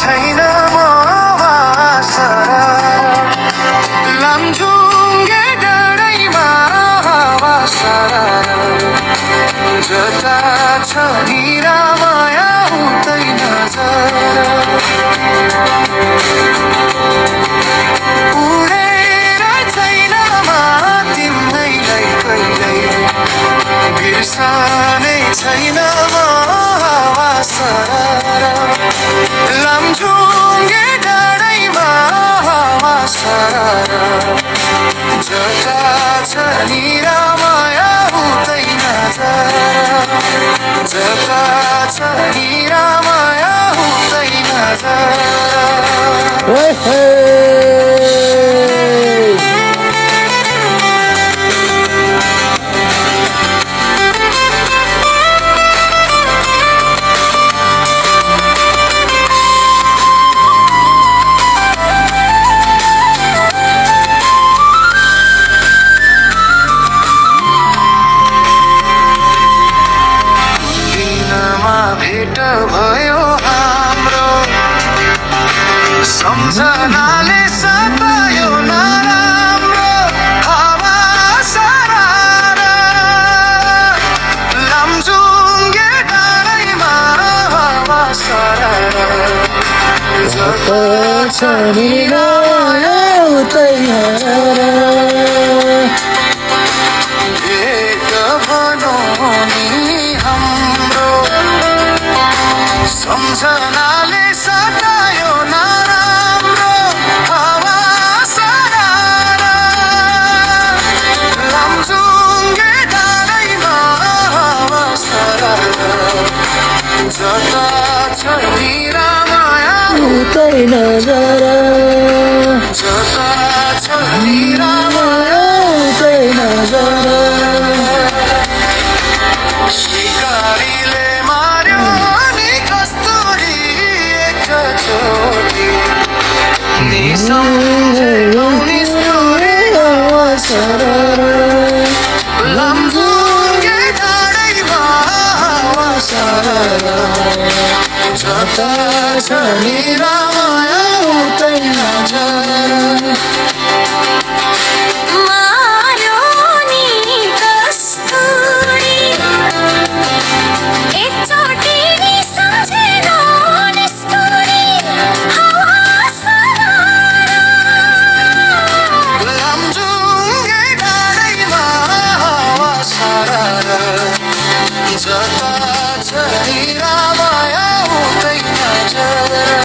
छैन मवासरा लामढुङ्गे डाँडैमा वासरा जता छ नि रामाया उतै नजर उडेर छैन तिमीलाई कहिल्यै बिर्सने छैन मवासरा लामढुङ्गे डाँडैमा वासरा जता छ नि रामाया उतै नजर जता छ नि रामाया उतै नजर भेट भयो हाम्रो सम्झनाले सतायो नराम्रो हावा सारा लामढुङ्गे डाँडैमा हावा सारा जता छ नि रामाया उतै भेट भनौँ नि हाम्रो सम्झनाले सतायो नराम्रो हावा सारा लामढुङ्गे डाँडैमा हावा सारा जता छ नि रामाया उतै नजर जता छ नि रामाया उतै नजर शिकारीले मार्यो नि कस्तुरी एकचोटि नि सम्झेको नि स्टोरी वासरा लामढुङ्गे डाँडैमा वासरा जता छ नि रामाया उतै नजर जता छ नि